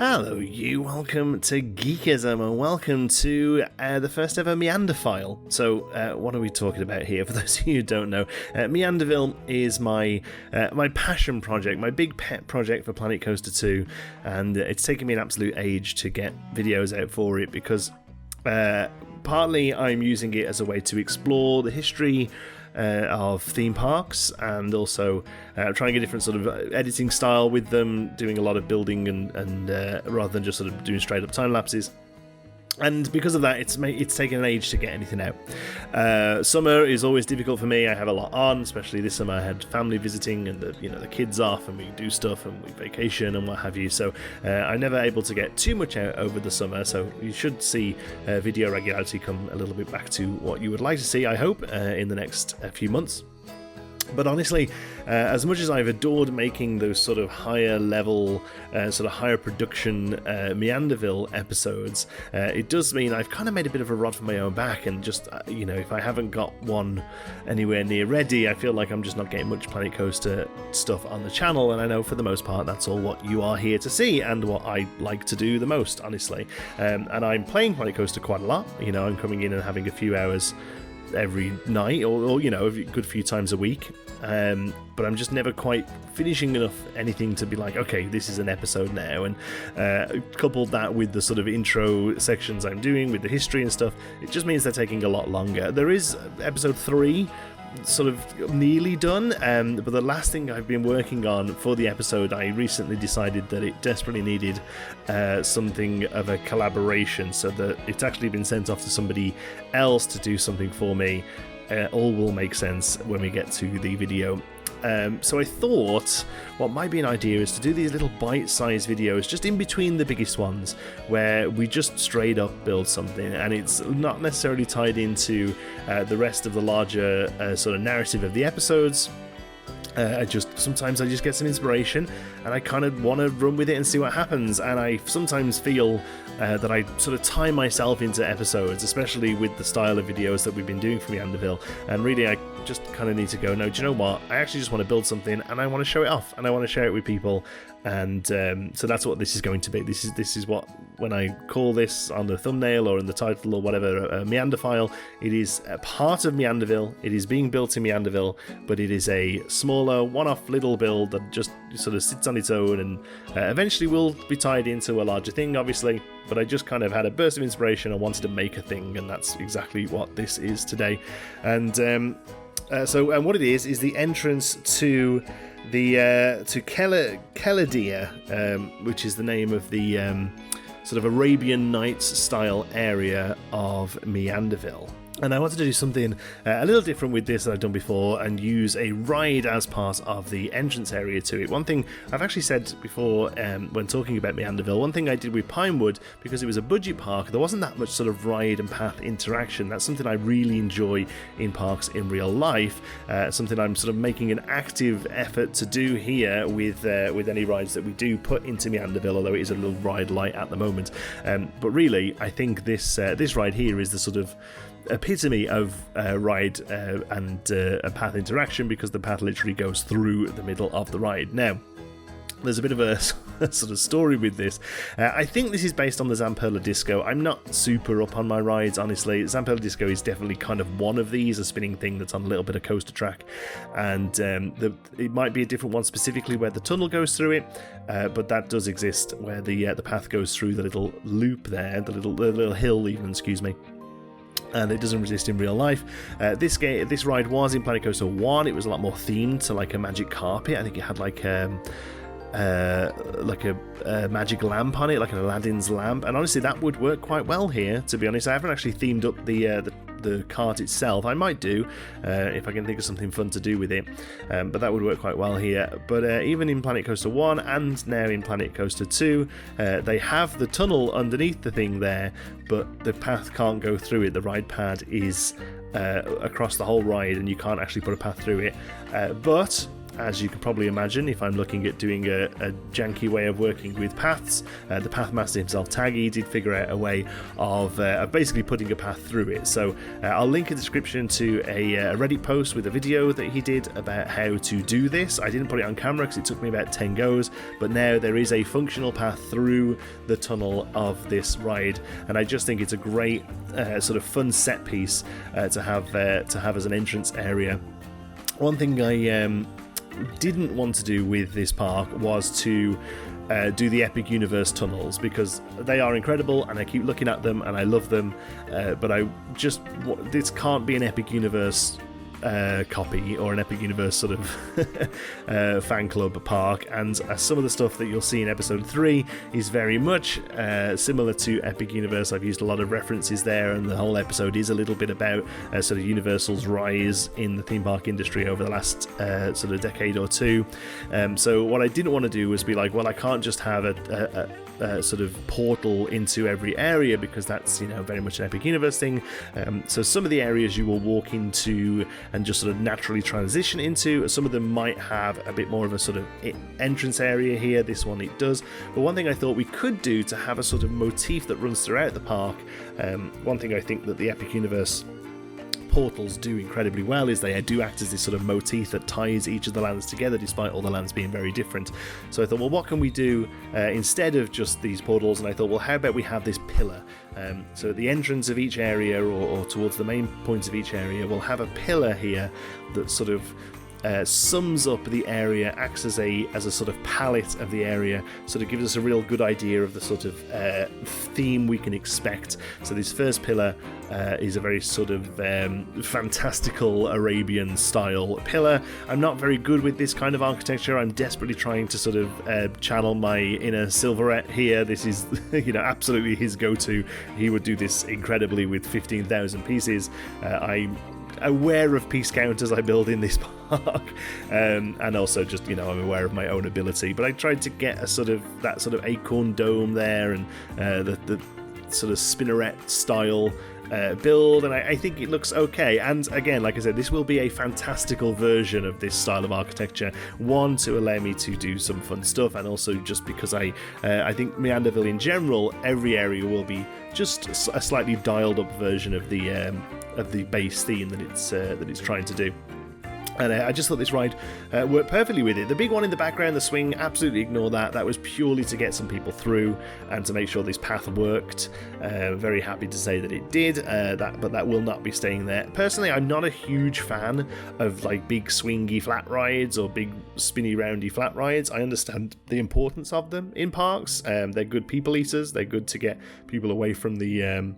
Hello you, welcome to Geekism and welcome to the first ever Meander File. So what are we talking about here? For those of you who don't know, MeandVille is my passion project, my big pet project for Planet Coaster 2, and it's taken me an absolute age to get videos out for it because partly I'm using it as a way to explore the history of theme parks and also trying a different sort of editing style with them, doing a lot of building and rather than just sort of doing straight up time lapses. And because of that, it's taken an age to get anything out. Summer is always difficult for me. I have a lot on, especially this summer. I had family visiting and the kids off, and we do stuff and we vacation and what have you. So I'm never able to get too much out over the summer. So you should see video regularity come a little bit back to what you would like to see, I hope, in the next few months. But honestly, as much as I've adored making those sort of higher level, sort of higher production MeandVille episodes, it does mean I've kind of made a bit of a rod for my own back, and just, if I haven't got one anywhere near ready, I feel like I'm just not getting much Planet Coaster stuff on the channel, and I know for the most part that's all what you are here to see, and what I like to do the most, honestly. And I'm playing Planet Coaster quite a lot. I'm coming in and having a few hours every night or a good few times a week, but I'm just never quite finishing enough anything to be like, okay, this is an episode now. And coupled that with the sort of intro sections I'm doing with the history and stuff, it just means they're taking a lot longer. There is episode 3 sort of nearly done, but the last thing I've been working on for the episode, I recently decided that it desperately needed something of a collaboration, so that it's actually been sent off to somebody else to do something for me. All will make sense when we get to the video. So I thought what might be an idea is to do these little bite-sized videos just in between the biggest ones, where we just straight up build something and it's not necessarily tied into the rest of the larger sort of narrative of the episodes. Sometimes I just get some inspiration and I kind of want to run with it and see what happens, and I sometimes feel that I sort of tie myself into episodes, especially with the style of videos that we've been doing for MeandVille, and really I just kind of need to go, no, do you know what, I actually just want to build something and I want to show it off and I want to share it with people. And so that's what this is going to be. This is what, when I call this on the thumbnail or in the title or whatever, a Meander File, it is a part of MeandVille. It is being built in MeandVille, but it is a smaller, one-off little build that just sort of sits on its own and eventually will be tied into a larger thing, obviously. But I just kind of had a burst of inspiration. I wanted to make a thing, and that's exactly what this is today. And so what it is the entrance to the Kaeladin, which is the name of the sort of Arabian Nights style area of MeandVille. And I wanted to do something a little different with this than I've done before and use a ride as part of the entrance area to it. One thing I've actually said before when talking about MeandVille, one thing I did with Pinewood, because it was a budget park, there wasn't that much sort of ride and path interaction. That's something I really enjoy in parks in real life, something I'm sort of making an active effort to do here with any rides that we do put into MeandVille, although it is a little ride light at the moment. But really, I think this ride here is the sort of epitome of ride and a path interaction, because the path literally goes through the middle of the ride. Now, there's a bit of a sort of story with this. I think this is based on the Zamperla Disco. I'm not super up on my rides, honestly. Zamperla Disco is definitely kind of one of these, a spinning thing that's on a little bit of coaster track, and it might be a different one specifically where the tunnel goes through it, but that does exist where the path goes through the little loop there, the little hill even, excuse me. And it doesn't exist in real life. This ride was in Planet Coaster 1. It was a lot more themed to like a magic carpet. I think it had like a magic lamp on it, like an Aladdin's lamp. And honestly, that would work quite well here, to be honest. I haven't actually themed up the cart itself. I might do if I can think of something fun to do with it, but that would work quite well here. But even in Planet Coaster 1 and now in Planet Coaster 2, they have the tunnel underneath the thing there, but the path can't go through it. The ride pad is across the whole ride and you can't actually put a path through it, but as you can probably imagine, if I'm looking at doing a janky way of working with paths, the path master himself, Taggy, did figure out a way of basically putting a path through it. So I'll link in the description to a Reddit post with a video that he did about how to do this. I didn't put it on camera because it took me about 10 goes, but now there is a functional path through the tunnel of this ride, and I just think it's a great sort of fun set piece to have as an entrance area. One thing I didn't want to do with this park was to do the Epic Universe tunnels, because they are incredible and I keep looking at them and I love them, but this can't be an Epic Universe copy or an Epic Universe sort of fan club park, and some of the stuff that you'll see in episode 3 is very much similar to Epic Universe. I've used a lot of references there, and the whole episode is a little bit about sort of Universal's rise in the theme park industry over the last sort of decade or two. So what I didn't want to do was be like, well, I can't just have a sort of portal into every area, because that's, you know, very much an Epic Universe thing. So some of the areas you will walk into and just sort of naturally transition into. Some of them might have a bit more of a sort of entrance area here. This one it does. But one thing I thought we could do to have a sort of motif that runs throughout the park, one thing I think that the Epic Universe portals do incredibly well is they do act as this sort of motif that ties each of the lands together, despite all the lands being very different. So I thought, well, what can we do instead of just these portals? And I thought, well, how about we have this pillar? So at the entrance of each area, or towards the main points of each area, we'll have a pillar here that sort of sums up the area, acts as a sort of palette of the area, sort of gives us a real good idea of the sort of theme we can expect. So this first pillar is a very sort of fantastical Arabian style pillar. I'm not very good with this kind of architecture. I'm desperately trying to sort of channel my inner Silverette here. This is you know, absolutely his go-to. He would do this incredibly with 15,000 pieces. I'm aware of piece count as I build in this park, and also just, you know, I'm aware of my own ability, but I tried to get a sort of that sort of acorn dome there, and the sort of spinneret style build, and I think it looks okay. And again, like I said, this will be a fantastical version of this style of architecture, one to allow me to do some fun stuff, and also just because I think MeandVille in general, every area will be just a slightly dialed up version of the base theme that it's trying to do. And I just thought this ride worked perfectly with it. The big one in the background, the swing, absolutely ignore that. That was purely to get some people through and to make sure this path worked. Very happy to say that it did, but that will not be staying there. Personally, I'm not a huge fan of like big swingy flat rides or big spinny roundy flat rides. I understand the importance of them in parks. They're good people eaters. They're good to get people away from the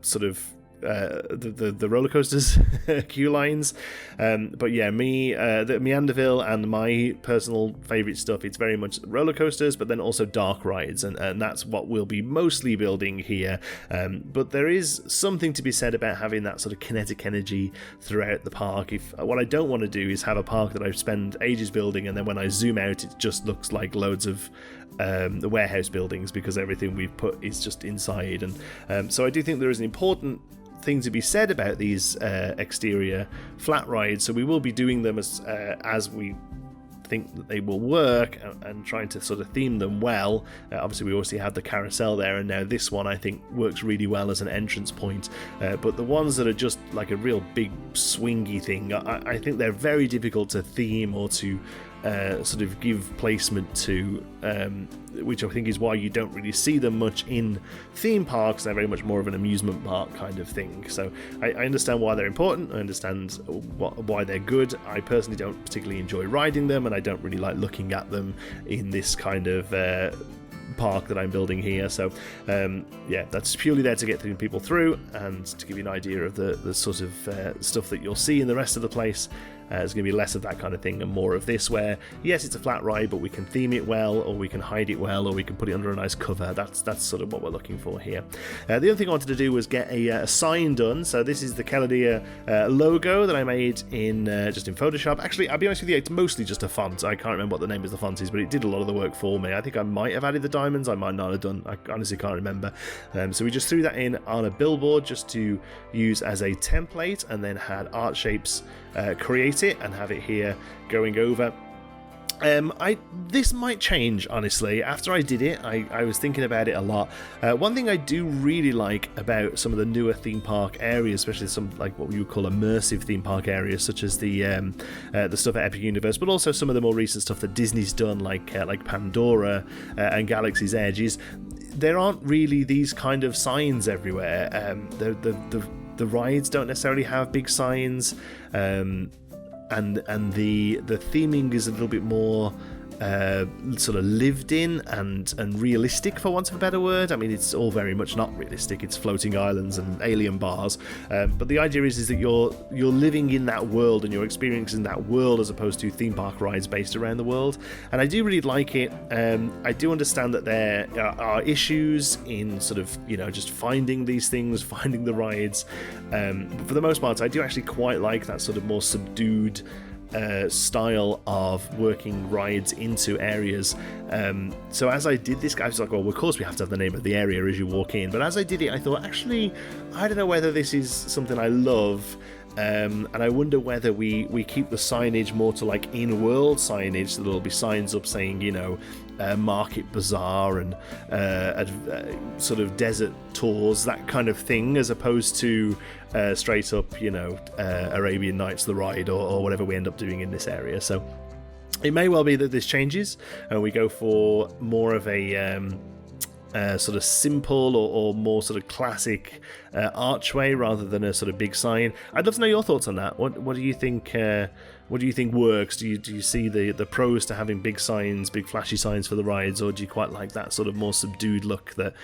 sort of the roller coasters queue lines, but yeah, the MeandVille and my personal favorite stuff, it's very much roller coasters, but then also dark rides, and that's what we'll be mostly building here. But there is something to be said about having that sort of kinetic energy throughout the park. What I don't want to do is have a park that I spend ages building, and then when I zoom out, it just looks like loads of the warehouse buildings, because everything we've put is just inside. And so I do think there is an important thing to be said about these exterior flat rides. So we will be doing them as we think that they will work, and trying to sort of theme them well. Obviously we already had the carousel there, and now this one I think works really well as an entrance point, but the ones that are just like a real big swingy thing, I think they're very difficult to theme or to sort of give placement to, which I think is why you don't really see them much in theme parks. They're very much more of an amusement park kind of thing. So I understand why they're important. I understand why they're good. I personally don't particularly enjoy riding them, and I don't really like looking at them in this kind of park that I'm building here. So yeah, that's purely there to get people through and to give you an idea of the sort of stuff that you'll see in the rest of the place. There's going to be less of that kind of thing and more of this, where yes, it's a flat ride, but we can theme it well, or we can hide it well, or we can put it under a nice cover. That's sort of what we're looking for here. The other thing I wanted to do was get a sign done. So this is the Kaeladin logo that I made in just in Photoshop. Actually, I'll be honest with you, it's mostly just a font. I can't remember what the name of the font is, but it did a lot of the work for me. I think I might have added the diamonds, I might not have done. I honestly can't remember. So we just threw that in on a billboard just to use as a template, and then had art shapes create it and have it here going over. This might change, honestly. After I did it, I was thinking about it a lot. One thing I do really like about some of the newer theme park areas, especially some like what we would call immersive theme park areas, such as the stuff at Epic Universe, but also some of the more recent stuff that Disney's done, like Pandora and Galaxy's Edge, is there aren't really these kind of signs everywhere. The rides don't necessarily have big signs. And the theming is a little bit more sort of lived in and realistic, for want of a better word. I mean, it's all very much not realistic. It's floating islands and alien bars, but the idea is that you're living in that world and you're experiencing that world as opposed to theme park rides based around the world. And I do really like it. I do understand that there are issues in sort of, you know, just finding these things, finding the rides, but for the most part I do actually quite like that sort of more subdued style of working rides into areas. So as I did this, I was like, well, of course we have to have the name of the area as you walk in, but as I did it I thought, actually, I don't know whether this is something I love. And I wonder whether we keep the signage more to like in-world signage, so there'll be signs up saying, you know, Market Bazaar and sort of desert tours, that kind of thing, as opposed to straight up, you know, Arabian Nights the ride or whatever we end up doing in this area. So it may well be that this changes and we go for more of a sort of simple or more sort of classic archway rather than a sort of big sign. I'd love to know your thoughts on that. What do you think? What do you think works? Do you see the pros to having big signs, big flashy signs for the rides, or do you quite like that sort of more subdued look that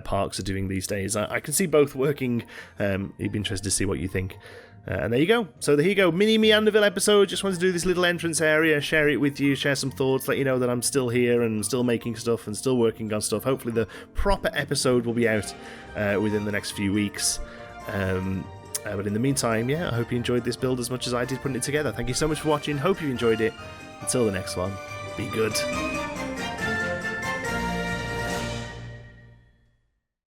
parks are doing these days? I can see both working. It'd be interested to see what you think. And there you go. So there you go. Mini MeandVille episode. Just wanted to do this little entrance area, share it with you, share some thoughts, let you know that I'm still here and still making stuff and still working on stuff. Hopefully the proper episode will be out within the next few weeks. But in the meantime, yeah, I hope you enjoyed this build as much as I did putting it together. Thank you so much for watching. Hope you enjoyed it. Until the next one, be good.